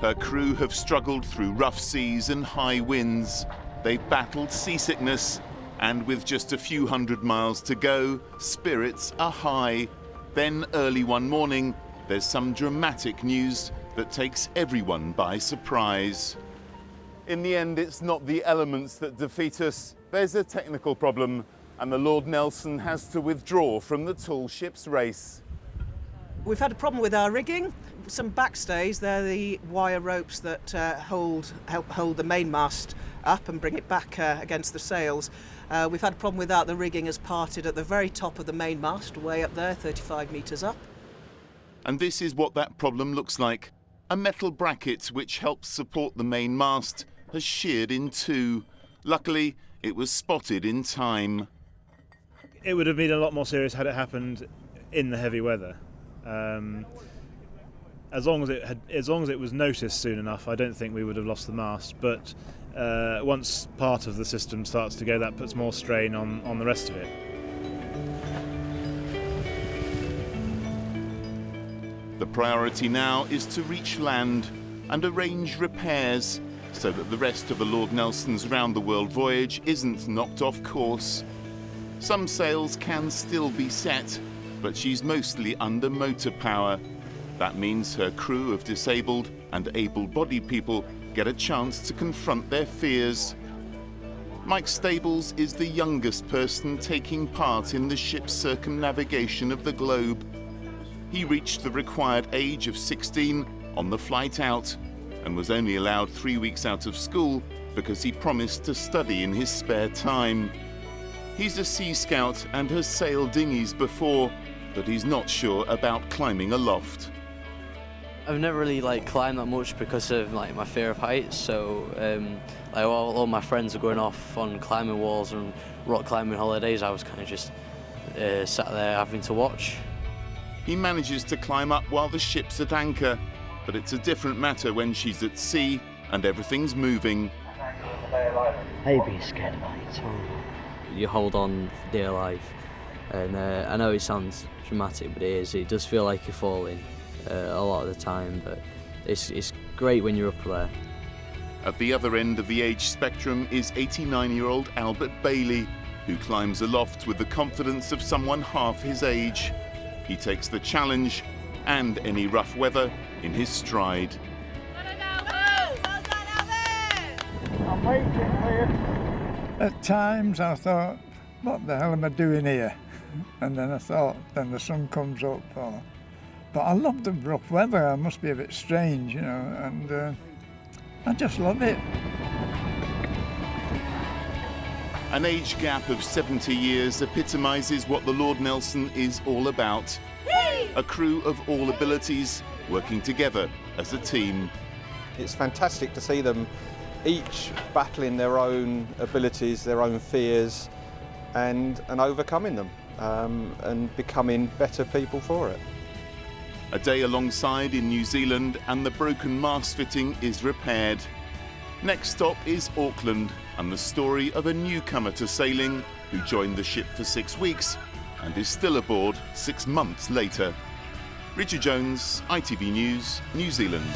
Her crew have struggled through rough seas and high winds. They've battled seasickness, and with just a few hundred miles to go, spirits are high. Then early one morning, there's some dramatic news that takes everyone by surprise. In the end, it's not the elements that defeat us. There's a technical problem, and the Lord Nelson has to withdraw from the tall ships race. We've had a problem with our rigging. Some backstays, they're the wire ropes that help hold the mainmast up and bring it back against the sails. We've had a problem with that. The rigging has parted at the very top of the mainmast, way up there, 35 metres up. And this is what that problem looks like. A metal bracket which helps support the main mast has sheared in two. Luckily, it was spotted in time. It would have been a lot more serious had it happened in the heavy weather. As long as it was noticed soon enough, I don't think we would have lost the mast. But once part of the system starts to go, that puts more strain on the rest of it. The priority now is to reach land and arrange repairs so that the rest of the Lord Nelson's round-the-world voyage isn't knocked off course. Some sails can still be set, but she's mostly under motor power. That means her crew of disabled and able-bodied people get a chance to confront their fears. Mike Stables is the youngest person taking part in the ship's circumnavigation of the globe. He reached the required age of 16 on the flight out and was only allowed 3 weeks out of school because he promised to study in his spare time. He's a Sea Scout and has sailed dinghies before, but he's not sure about climbing aloft. I've never really climbed that much because of my fear of heights. So all my friends are going off on climbing walls and rock climbing holidays. I was kind of just sat there having to watch. He manages to climb up while the ship's at anchor, but it's a different matter when she's at sea and everything's moving. I'd be scared of heights. You hold on for dear life, and I know it sounds dramatic, but it is. It does feel like you're falling a lot of the time, but it's great when you're up there. At the other end of the age spectrum is 89-year-old Albert Bailey, who climbs aloft with the confidence of someone half his age. He takes the challenge and any rough weather in his stride. I'm waiting here. At times I thought, what the hell am I doing here? And then I thought, then the sun comes up. But I love the rough weather. I must be a bit strange, you know, and I just love it. An age gap of 70 years epitomises what the Lord Nelson is all about. A crew of all abilities working together as a team. It's fantastic to see them each battling their own abilities, their own fears, and overcoming them and becoming better people for it. A day alongside in New Zealand and the broken mast fitting is repaired. Next stop is Auckland and the story of a newcomer to sailing who joined the ship for 6 weeks and is still aboard 6 months later. Richard Jones, ITV News, New Zealand.